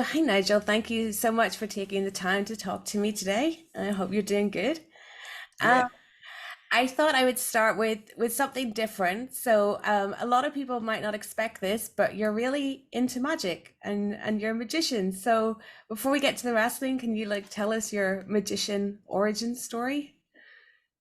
So, hi Nigel, thank you so much for taking the time to talk to me today. I hope you're doing good. Um, Yeah. I thought I would start with something different. So, a lot of people might not expect this, but you're really into magic and you're a magician. So, before we get to the wrestling, can you like tell us your magician origin story?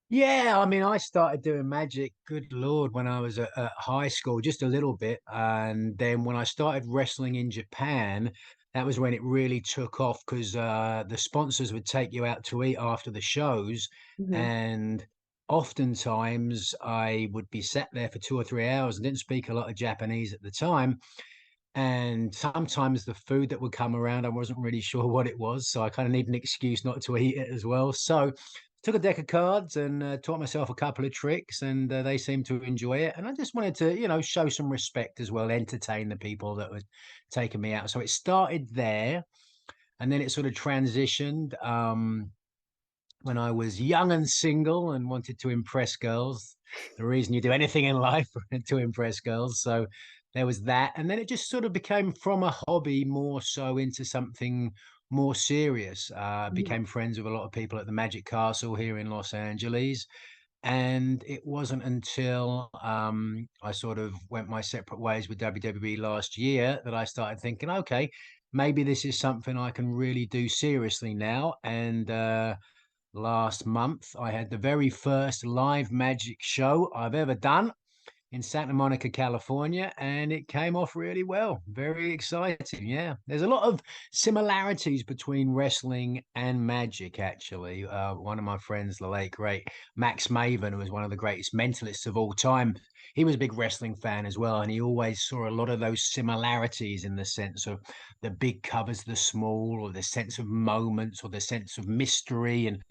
Yeah, I mean, I started doing magic, good Lord, when I was at high school, just a little bit. And then when I started wrestling in Japan, that was when it really took off because the sponsors would take you out to eat after the shows. Hmm. And oftentimes I would be sat there for 2 or 3 hours and didn't speak a lot of Japanese at the time. And sometimes the food that would come around, I wasn't really sure what it was. So I kind of need an excuse not to eat it as well. So took a deck of cards and taught myself a couple of tricks, and they seemed to enjoy it. And I just wanted to, show some respect as well, entertain the people that were taking me out. So it started there, and then it sort of transitioned. When I was young and single and wanted to impress girls. The reason you do anything in life to impress girls. So there was that. And then it just sort of became from a hobby more so into something more serious. Became friends with a lot of people at the Magic Castle here in Los Angeles. And it wasn't until I sort of went my separate ways with WWE last year that I started thinking, okay, maybe this is something I can really do seriously now. And last month, I had the very first live magic show I've ever done in Santa Monica, California, and it came off really well. Very exciting. Yeah. There's a lot of similarities between wrestling and magic, actually. One of my friends, the late, great Max Maven, who was one of the greatest mentalists of all time, he was a big wrestling fan as well. And he always saw a lot of those similarities in the sense of the big covers the small, or the sense of moments, or the sense of mystery. And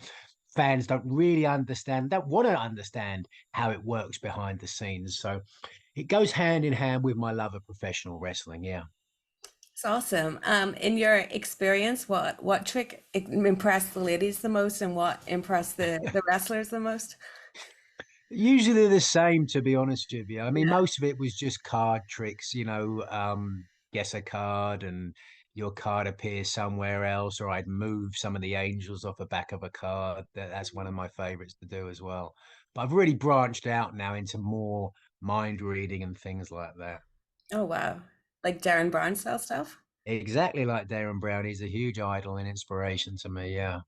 fans don't really understand, don't want to understand how it works behind the scenes. So it goes hand in hand with my love of professional wrestling. Yeah. It's awesome. In your experience, what trick impressed the ladies the most, and what impressed the wrestlers the most? Usually the same, to be honest with you. I mean, Yeah. most of it was just card tricks, guess a card and your card appears somewhere else, or I'd move some of the angels off the back of a card. That's one of my favorites to do as well. But I've really branched out now into more mind reading and things like that. Oh wow. Like Darren Brown style stuff? Exactly like Darren Brown. He's a huge idol and inspiration to me. Yeah.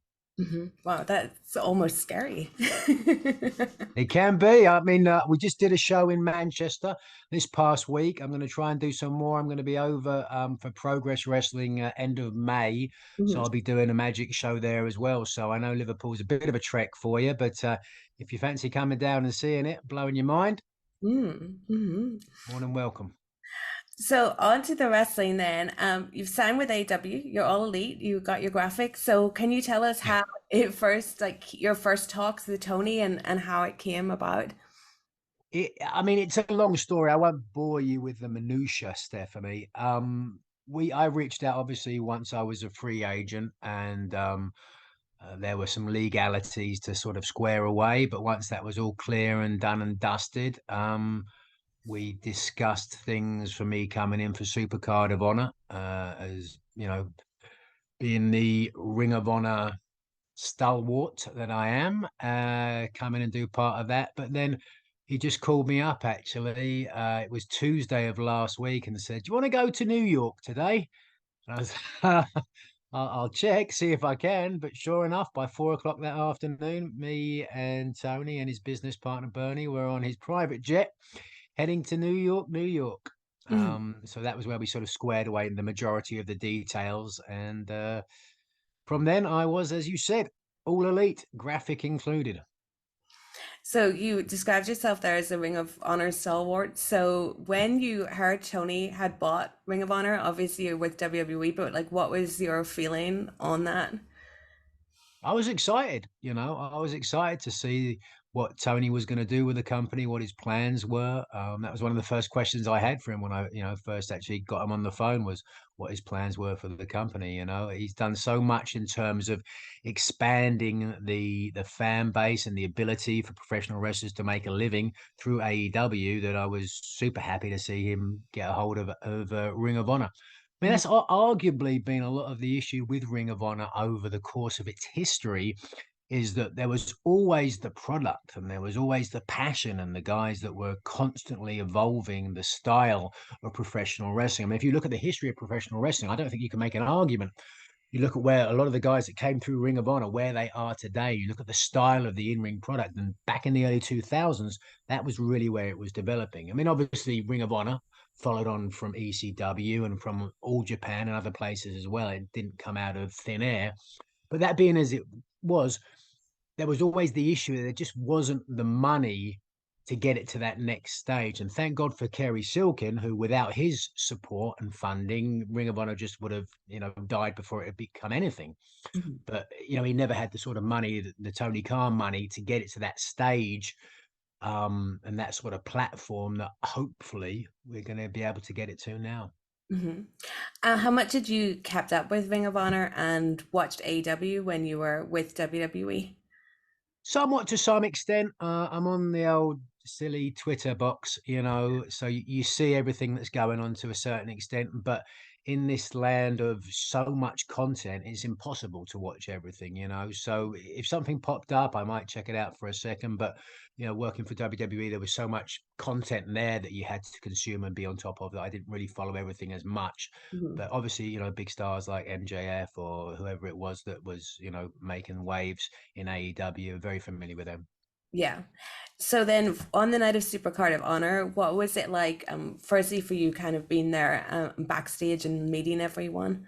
Wow, that's almost scary. It can be. I mean, we just did a show in Manchester this past week. I'm going to try and do some more. I'm going to be over for Progress Wrestling end of May. So Mhm. I'll be doing a magic show there as well. So I know Liverpool's a bit of a trek for you, but if you fancy coming down and seeing it, blowing your mind, Mm-hmm. more than welcome. So on to the wrestling then. You've signed with AEW, you're all elite, you got your graphics. So can you tell us Yeah. how it first, like your first talks with Tony and how it came about? I mean, it's a long story. I won't bore you with the minutiae, Stephanie. I reached out obviously once I was a free agent, and there were some legalities to sort of square away. But once that was all clear and done and dusted, we discussed things for me coming in for Supercard of Honor, as being the Ring of Honor stalwart that I am, come in and do part of that. But then he just called me up actually. It was Tuesday of last week and said, "Do you want to go to New York today?" And I was, I'll check, see if I can. But sure enough, by 4 o'clock that afternoon, me and Tony and his business partner Bernie were on his private jet heading to New York, New York. Mhm. So that was where we sort of squared away the majority of the details. And from then, I was, as you said, all elite, graphic included. So you described yourself there as a Ring of Honor stalwart. So when you heard Tony had bought Ring of Honor, obviously you're with WWE, but like what was your feeling on that? I was excited, I was excited to see what Tony was going to do with the company, what his plans were. That was one of the first questions I had for him when I, first actually got him on the phone was what his plans were for the company. He's done so much in terms of expanding the fan base and the ability for professional wrestlers to make a living through AEW that I was super happy to see him get a hold of Ring of Honor. I mean, that's arguably been a lot of the issue with Ring of Honor over the course of its history, is that there was always the product and there was always the passion and the guys that were constantly evolving the style of professional wrestling. I mean, if you look at the history of professional wrestling, I don't think you can make an argument. You look at where a lot of the guys that came through Ring of Honor, where they are today, you look at the style of the in-ring product, and back in the early 2000s, that was really where it was developing. I mean, obviously, Ring of Honor followed on from ECW and from All Japan and other places as well. It didn't come out of thin air. But that being as it was, there was always the issue that there just wasn't the money to get it to that next stage. And thank God for Kerry Silkin, who without his support and funding, Ring of Honor just would have, died before it had become anything. Mhm. But he never had the sort of money, the Tony Khan money, to get it to that stage, and that sort of platform that hopefully we're going to be able to get it to now. Mhm. How much did you kept up with Ring of Honor and watched AEW when you were with WWE? Somewhat to some extent. I'm on the old silly Twitter box, so you see everything that's going on to a certain extent. But in this land of so much content, it's impossible to watch everything. So if something popped up, I might check it out for a second. But, working for WWE, there was so much content there that you had to consume and be on top of that. I didn't really follow everything as much. Mhm. But obviously, big stars like MJF or whoever it was that was, making waves in AEW. Very familiar with them. Yeah. So then on the night of Supercard of Honor, what was it like, firstly for you kind of being there backstage and meeting everyone?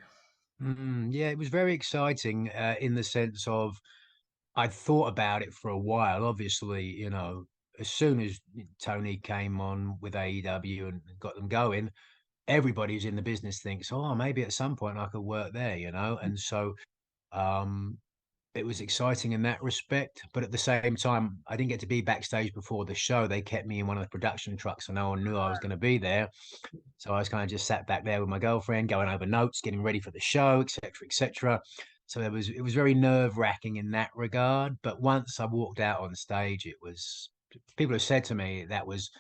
Yeah, it was very exciting in the sense of I'd thought about it for a while. Obviously, as soon as Tony came on with AEW and got them going, everybody who's in the business thinks, oh, maybe at some point I could work there. And so um, it was exciting in that respect. But at the same time, I didn't get to be backstage before the show. They kept me in one of the production trucks, so no one knew I was going to be there. So I was kind of just sat back there with my girlfriend, going over notes, getting ready for the show, etc., etc. So it was very nerve wracking in that regard. But once I walked out on stage, it was people have said to me that was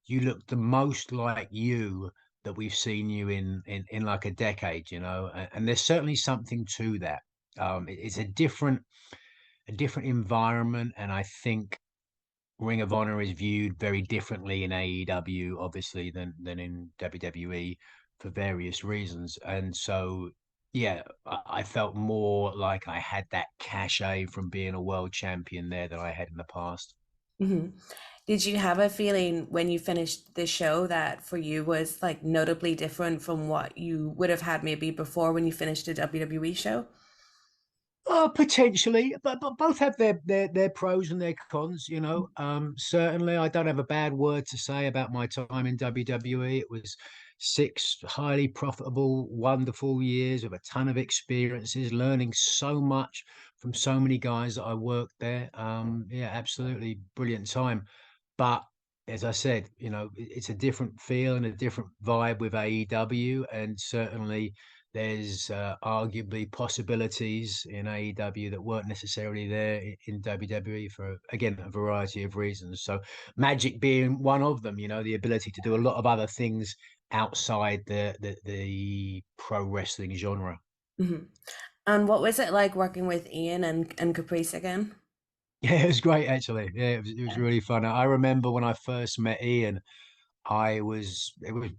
you looked the most like you that we've seen you in like a decade. And there's certainly something to that. It's a different environment, and I think Ring of Honor is viewed very differently in AEW, obviously, than in WWE for various reasons. And so, yeah, I felt more like I had that cachet from being a world champion there that I had in the past. Hmm. Did you have a feeling when you finished the show that for you was like notably different from what you would have had maybe before when you finished a WWE show? Oh, potentially, but both have their pros and their cons. Certainly, I don't have a bad word to say about my time in WWE. It was 6 highly profitable, wonderful years of a ton of experiences, learning so much from so many guys that I worked there. Yeah, absolutely brilliant time. But as I said, it's a different feel and a different vibe with AEW, and certainly there's arguably possibilities in AEW that weren't necessarily there in WWE for, again, a variety of reasons. So, magic being one of them, the ability to do a lot of other things outside the pro wrestling genre. Hmm. And what was it like working with Ian and Caprice again? Yeah, it was great actually. Yeah, it was really fun. I remember when I first met Ian, it was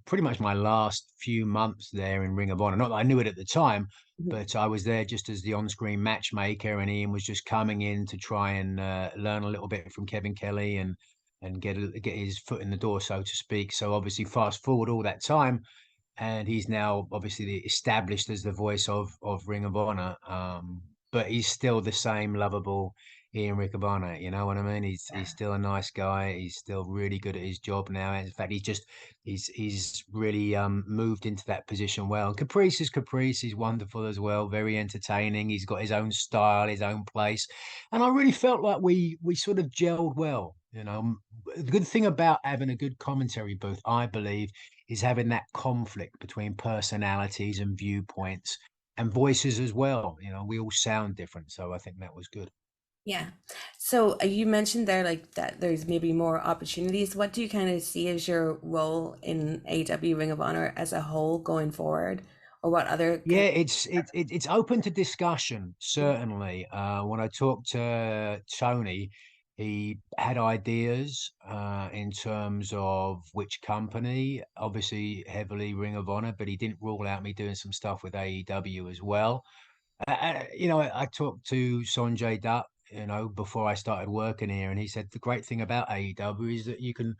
pretty much my last few months there in Ring of Honor. Not that I knew it at the time, Mhm. but I was there just as the on-screen matchmaker, and Ian was just coming in to try and learn a little bit from Kevin Kelly and get his foot in the door, so to speak. So obviously, fast forward all that time, and he's now obviously established as the voice of Ring of Honor. But he's still the same lovable Ian Riccaboni. You know what I mean? He's still a nice guy. He's still really good at his job now. In fact, he's really moved into that position well. And Caprice is Caprice. He's wonderful as well. Very entertaining. He's got his own style, his own place, and I really felt like we sort of gelled well. The good thing about having a good commentary booth, I believe, is having that conflict between personalities and viewpoints and voices as well. We all sound different, so I think that was good. Yeah. So you mentioned there like that there's maybe more opportunities. What do you kind of see as your role in AW Ring of Honor as a whole going forward? or what other Yeah, kind it's open to discussion, certainly. When I talked to Tony, he had ideas in terms of which company, obviously heavily Ring of Honor, but he didn't rule out me doing some stuff with AEW as well. I talked to Sanjay Dutt, before I started working here, and he said the great thing about AEW is that you can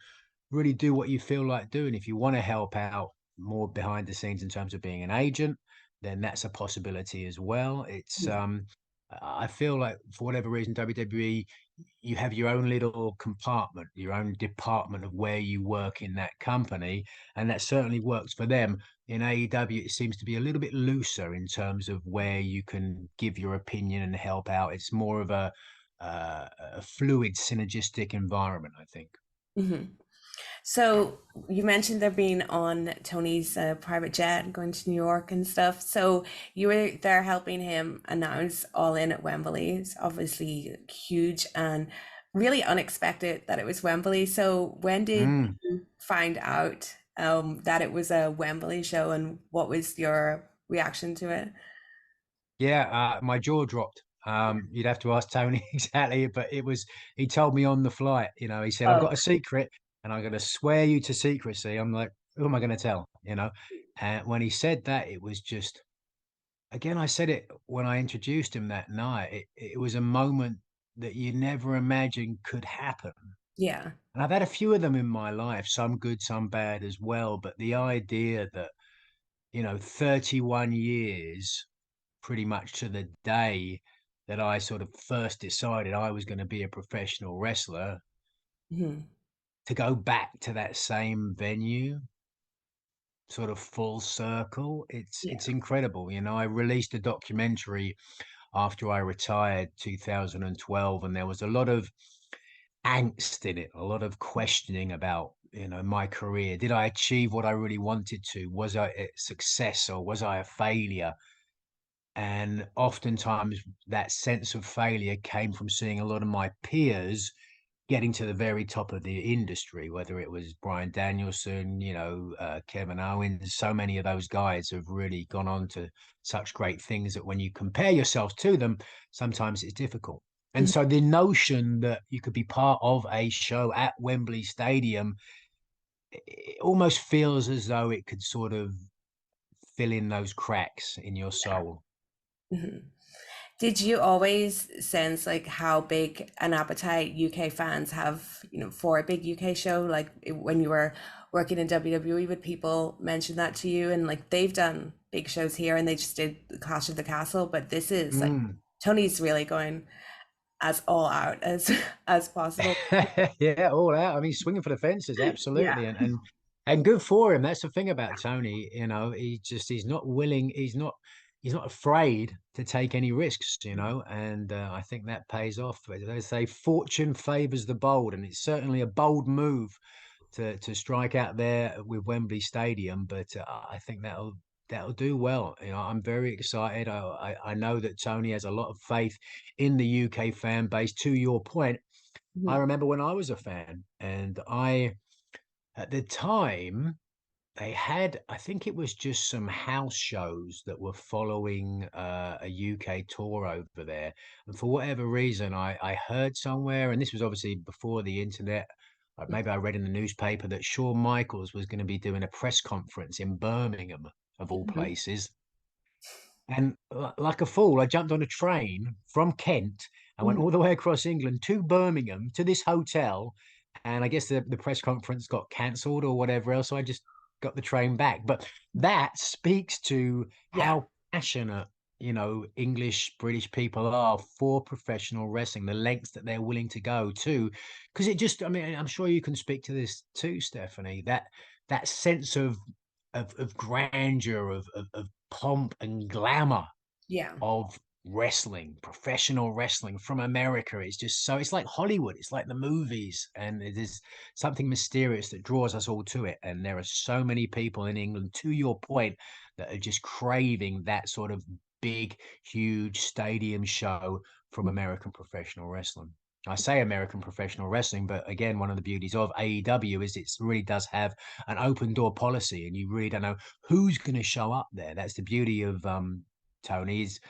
really do what you feel like doing. If you want to help out more behind the scenes in terms of being an agent, then that's a possibility as well. I feel like for whatever reason, WWE, you have your own little compartment, your own department of where you work in that company, and that certainly works for them. In AEW, it seems to be a little bit looser in terms of where you can give your opinion and help out. It's more of a fluid, synergistic environment, I think. Mhm. So you mentioned there being on Tony's private jet and going to New York and stuff. So you were there helping him announce All In at Wembley. It's obviously huge and really unexpected that it was Wembley. So when did Mm. you find out that it was a Wembley show, and what was your reaction to it? Yeah, my jaw dropped. You'd have to ask Tony exactly, but he told me on the flight, he said, I've Oh, got a secret and I'm going to swear you to secrecy. I'm like, who am I going to tell? And when he said that, it was just, again, I said it when I introduced him that night. It was a moment that you never imagined could happen. yeah. And I've had a few of them in my life, some good, some bad as well. But the idea that, 31 years pretty much to the day that I sort of first decided I was going to be a professional wrestler, Mhm. to go back to that same venue, sort of full circle. It's Yeah. incredible. I released a documentary after I retired 2012, and there was a lot of angst in it, a lot of questioning about my career. Did I achieve what I really wanted to? Was I a success or was I a failure? And oftentimes that sense of failure came from seeing a lot of my peers getting to the very top of the industry, whether it was Bryan Danielson, Kevin Owens. So many of those guys have really gone on to such great things that when you compare yourself to them, sometimes it's difficult. And Mhm. so the notion that you could be part of a show at Wembley Stadium, it almost feels as though it could sort of fill in those cracks in your soul. Mhm. Did you always sense like how big an appetite UK fans have, for a big UK show? Like when you were working in WWE, would people mention that to you? And like they've done big shows here and they just did the Clash of the Castle, but this is like Mm. Tony's really going as all out as as possible. Yeah, all out. I mean, swinging for the fences, Yeah. absolutely, and good for him. That's the thing about Tony. He's not willing. He's not afraid to take any risks. And I think that pays off. As they say, fortune favors the bold, and it's certainly a bold move to strike out there with Wembley Stadium. But I think that'll do well. I'm very excited. I know that Tony has a lot of faith in the UK fan base. To your point, I Mhm. remember when I was a fan, and at the time, they had, I think it was just some house shows that were following a UK tour over there. And for whatever reason, I heard somewhere, and this was obviously before the internet, maybe I read in the newspaper that Shawn Michaels was going to be doing a press conference in Birmingham, of all Mhm. places. And like a fool, I jumped on a train from Kent. I went Mhm. all the way across England to Birmingham to this hotel. And I guess the press conference got cancelled or whatever else. So I just got the train back. But that speaks to Yeah. how passionate, English, British people are for professional wrestling, the lengths that they're willing to go to. Because I mean, I'm sure you can speak to this too, Stephanie, that sense of grandeur, of pomp and glamour Yeah. of wrestling, professional wrestling from America. It's like Hollywood, it's like the movies, and it is something mysterious that draws us all to it. And there are so many people in England, to your point, that are just craving that sort of big, huge stadium show from American professional wrestling. I say American professional wrestling, but again, one of the beauties of AEW is it really does have an open door policy, and you really don't know who's going to show up there. That's the beauty of Tony's.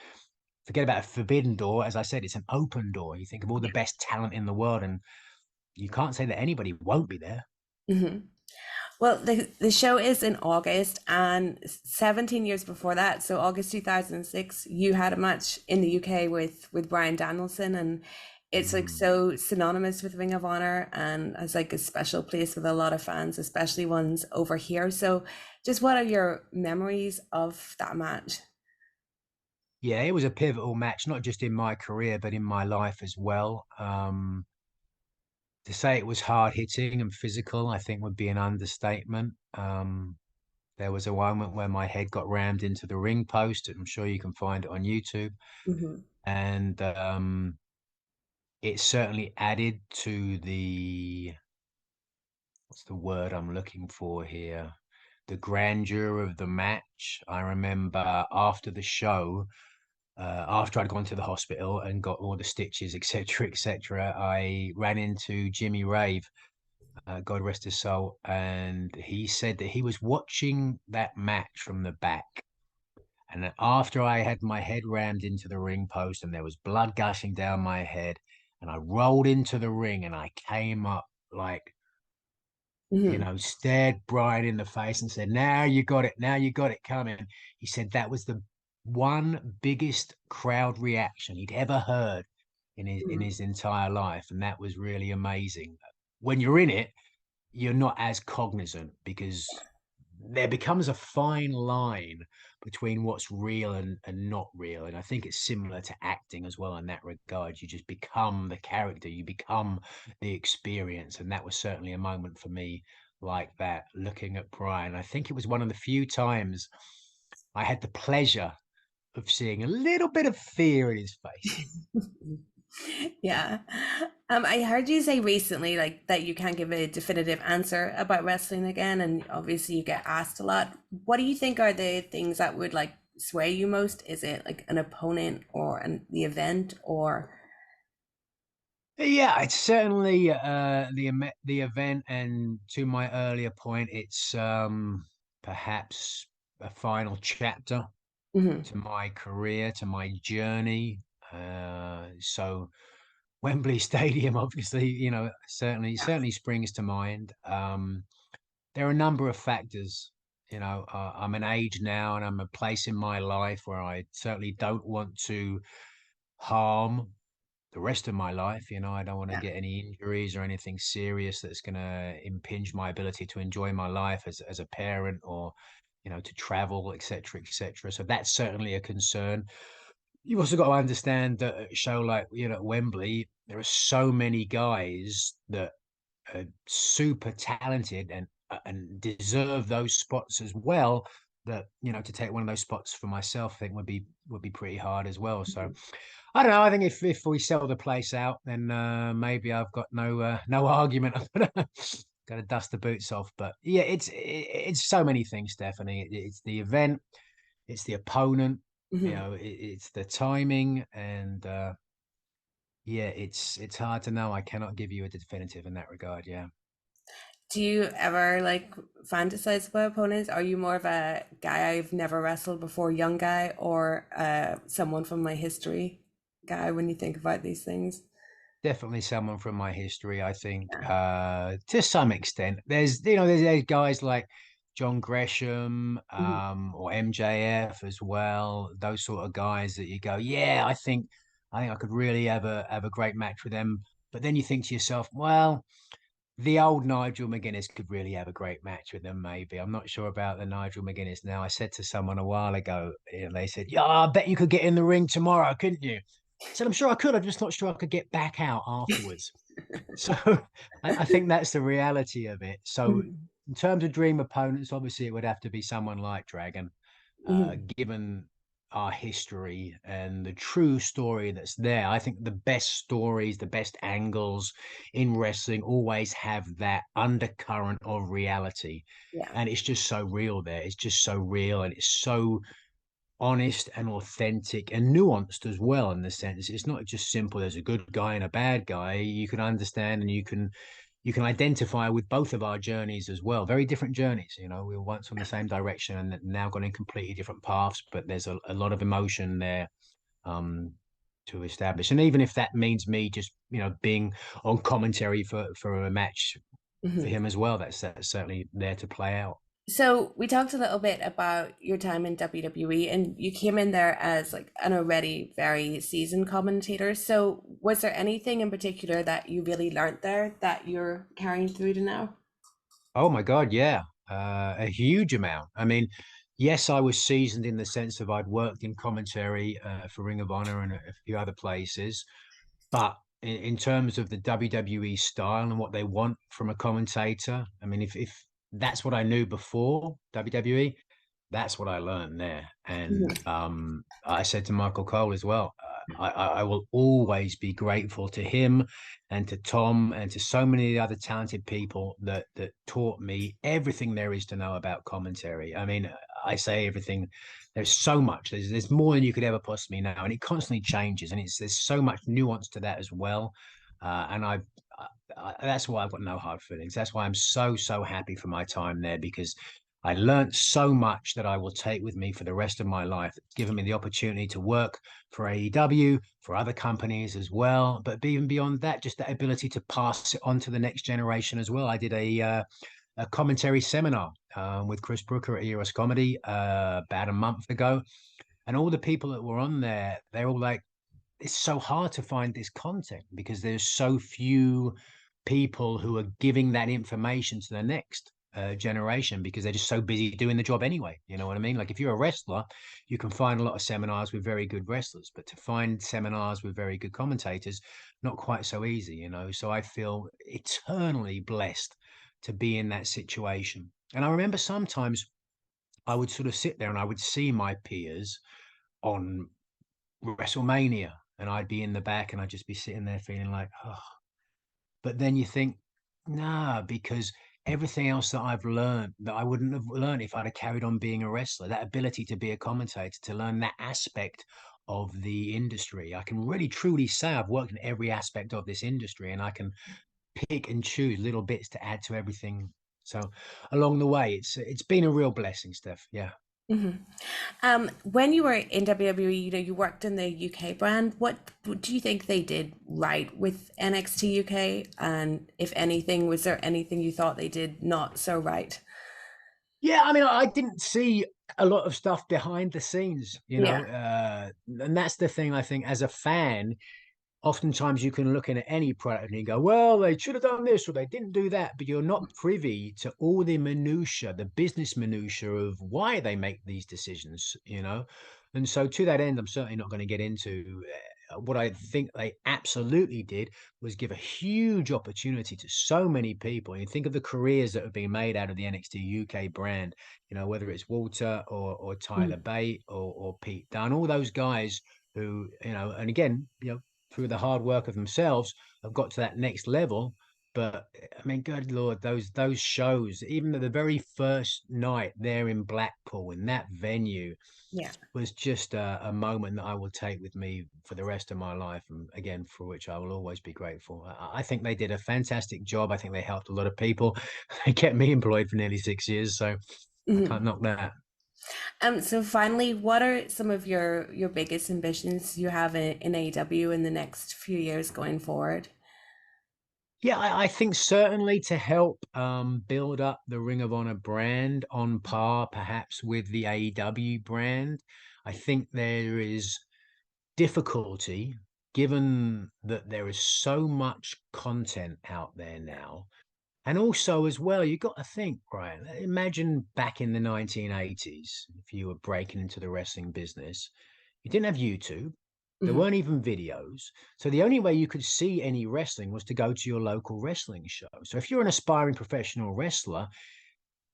Forget about a forbidden door. As I said, it's an open door. You think of all the best talent in the world, and you can't say that anybody won't be there. Hmm. Well, the show is in August, and 17 years before that, so August 2006, you had a match in the UK with Bryan Danielson, and it's like Mm. so synonymous with Ring of Honor and has like a special place with a lot of fans, especially ones over here. So, just what are your memories of that match? Yeah, it was a pivotal match, not just in my career, but in my life as well. To say it was hard hitting and physical, I think would be an understatement. There was a moment where my head got rammed into the ring post. I'm sure you can find it on YouTube. Hmm. And it certainly added to what's the word I'm looking for here? The grandeur of the match. I remember after the show, after I'd gone to the hospital and got all the stitches, etc., etc., I ran into Jimmy Rave, God rest his soul, and he said that he was watching that match from the back. And after I had my head rammed into the ring post and there was blood gushing down my head, and I rolled into the ring and I came up like, Hmm. stared Bryan in the face and said, "Now you got it. Now you got it coming." He said that was the one biggest crowd reaction he'd ever heard in his entire life. And that was really amazing. When you're in it, you're not as cognizant because there becomes a fine line between what's real and not real. And I think it's similar to acting as well in that regard. You just become the character, you become the experience. And that was certainly a moment for me like that, looking at Bryan. I think it was one of the few times I had the pleasure of seeing a little bit of fear in his face. Yeah. I heard you say recently like that you can't give a definitive answer about wrestling again, and obviously you get asked a lot. What do you think are the things that would like sway you most? Is it like an opponent or the event or Yeah, it's certainly the event, and to my earlier point, it's perhaps a final chapter Mhm. to my career, to my journey. So Wembley Stadium, obviously, certainly springs to mind. There are a number of factors. I'm an age now, and I'm a place in my life where I certainly don't want to harm the rest of my life. I don't want to Yeah. get any injuries or anything serious that's going to impinge my ability to enjoy my life as a parent or, to travel, etc., etc. So that's certainly a concern. You've also got to understand that at a show like, Wembley, there are so many guys that are super talented and deserve those spots as well. That to take one of those spots for myself, I think would be pretty hard as well. So Mhm. I don't know. I think if we sell the place out, then maybe I've got no argument. I'm gonna dust the boots off. But yeah, it's so many things, Stephanie. It's the event, it's the opponent, Mhm. it's the timing, and yeah, it's hard to know. I cannot give you a definitive in that regard. Yeah. Do you ever like fantasize about opponents? Are you more of a guy I've never wrestled before, young guy, or someone from my history guy when you think about these things? Definitely someone from my history, I think, to some extent. There's guys like John Gresham, Mhm. or MJF as well. Those sort of guys that you go, yeah, I think I could really have a great match with them. But then you think to yourself, well, the old Nigel McGuinness could really have a great match with them, maybe. I'm not sure about the Nigel McGuinness now. I said to someone a while ago, they said, yeah, I bet you could get in the ring tomorrow, couldn't you? I said, I'm sure I could. I'm just not sure I could get back out afterwards. So I think that's the reality of it. So Mhm. in terms of dream opponents, obviously it would have to be someone like Dragon, Mhm. given our history and the true story that's there. I think the best stories, the best angles in wrestling always have that undercurrent of reality. Yeah. And it's just so real there. It's just so real and it's so honest and authentic and nuanced as well, in the sense it's not just simple there's a good guy and a bad guy. You can understand and you can identify with both of our journeys as well. Very different journeys. We were once on the same direction and now gone in completely different paths, but there's a lot of emotion there um, to establish. And even if that means me just, being on commentary for a match for Mhm. him as well, that's certainly there to play out. So we talked a little bit about your time in WWE, and you came in there as like an already very seasoned commentator. So was there anything in particular that you really learned there that you're carrying through to now? Oh my God, yeah. A huge amount. I mean, yes, I was seasoned in the sense of I'd worked in commentary for Ring of Honor and a few other places. But in terms of the WWE style and what they want from a commentator, I mean, if that's what I knew before WWE, that's what I learned there. And Mhm. I said to Michael Cole as well, I will always be grateful to him and to Tom and to so many other talented people that taught me everything there is to know about commentary. I mean, I say everything. There's so much. There's more than you could ever possibly know, and it constantly changes. And there's so much nuance to that as well. And that's why I've got no hard feelings. That's why I'm so happy for my time there, because I learned so much that I will take with me for the rest of my life. It's given me the opportunity to work for AEW, for other companies as well. But even beyond that, just that ability to pass it on to the next generation as well. I did a commentary seminar with Chris Brooker at EOS Comedy about a month ago. And all the people that were on there, they're all like, it's so hard to find this content because there's so few people who are giving that information to the next generation because they're just so busy doing the job anyway. You know what I mean? Like if you're a wrestler, you can find a lot of seminars with very good wrestlers, but to find seminars with very good commentators, not quite so easy. So I feel eternally blessed to be in that situation. And I remember sometimes I would sort of sit there and I would see my peers on WrestleMania, and I'd be in the back and I'd just be sitting there feeling like, oh. But then you think, nah, because everything else that I've learned that I wouldn't have learned if I'd have carried on being a wrestler, that ability to be a commentator, to learn that aspect of the industry. I can really truly say I've worked in every aspect of this industry and I can pick and choose little bits to add to everything. So along the way, it's been a real blessing, Steph. Yeah. Mhm. When you were in WWE, you worked in the UK brand. What do you think they did right with NXT UK? And if anything, was there anything you thought they did not so right? Yeah, I mean, I didn't see a lot of stuff behind the scenes, Yeah. and that's the thing. I think as a fan, oftentimes you can look in at any product and you go, well, they should have done this or they didn't do that, but you're not privy to all the minutiae, the business minutiae of why they make these decisions. And so to that end, I'm certainly not going to get into what I think they absolutely did was give a huge opportunity to so many people. You think of the careers that have been made out of the NXT UK brand, whether it's Walter or Tyler Mhm. Bate or Pete Dunne, all those guys who, and again, through the hard work of themselves have got to that next level. But I mean, good Lord, those shows, even the very first night there in Blackpool in that venue Yeah. was just a moment that I will take with me for the rest of my life, and again, for which I will always be grateful. I think they did a fantastic job. I think they helped a lot of people. They kept me employed for nearly 6 years, so I Mhm. can't knock that. So finally, what are some of your biggest ambitions you have in AEW in the next few years going forward? Yeah, I think certainly to help build up the Ring of Honor brand on par, perhaps with the AEW brand. I think there is difficulty given that there is so much content out there now. And also, as well, you've got to think, Brian, imagine back in the 1980s, if you were breaking into the wrestling business, you didn't have YouTube. There Mhm. weren't even videos. So the only way you could see any wrestling was to go to your local wrestling show. So if you're an aspiring professional wrestler,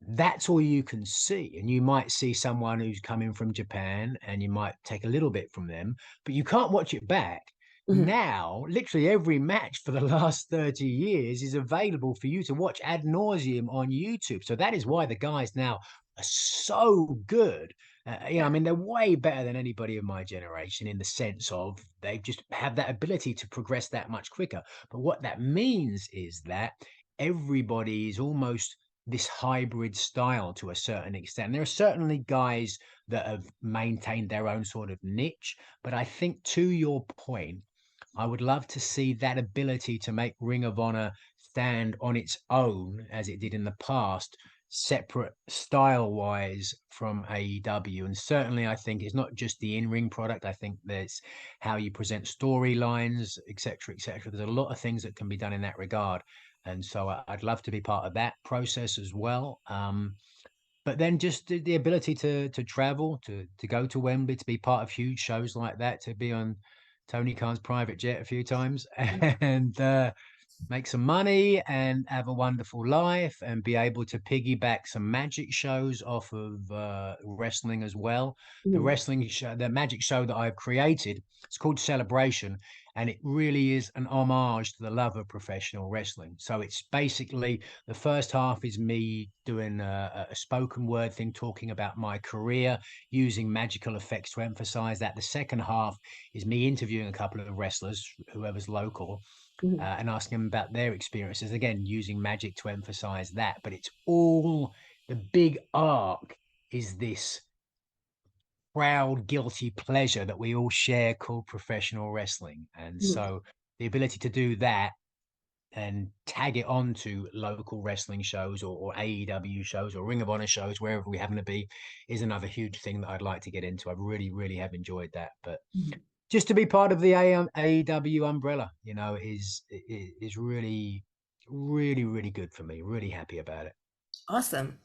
that's all you can see. And you might see someone who's coming from Japan and you might take a little bit from them, but you can't watch it back. Mhm. Now, literally every match for the last 30 years is available for you to watch ad nauseum on YouTube. So that is why the guys now are so good I mean, they're way better than anybody of my generation in the sense of they just have that ability to progress that much quicker. But what that means is that everybody is almost this hybrid style to a certain extent. There are certainly guys that have maintained their own sort of niche, but I think to your point, I would love to see that ability to make Ring of Honor stand on its own as it did in the past, separate style wise from AEW. And certainly, I think it's not just the in ring product. I think there's how you present storylines, etc., etc. There's a lot of things that can be done in that regard. And so I'd love to be part of that process as well. But then just the ability to travel, to go to Wembley, to be part of huge shows like that, to be on Tony Khan's private jet a few times, and make some money and have a wonderful life and be able to piggyback some magic shows off of wrestling as well. The Mhm. wrestling show, the magic show that I've created, it's called Celebration, and it really is an homage to the love of professional wrestling. So it's basically the first half is me doing a spoken word thing, talking about my career, using magical effects to emphasize that. The second half is me interviewing a couple of wrestlers, whoever's local, Mhm. and asking them about their experiences. Again, using magic to emphasize that. But it's all the big arc is this proud, guilty pleasure that we all share called professional wrestling. And Mhm. so the ability to do that and tag it on to local wrestling shows or AEW shows or Ring of Honor shows, wherever we happen to be, is another huge thing that I'd like to get into. I really, really have enjoyed that. But Mhm. just to be part of the AEW umbrella, is really, really, really good for me. Really happy about it. Awesome.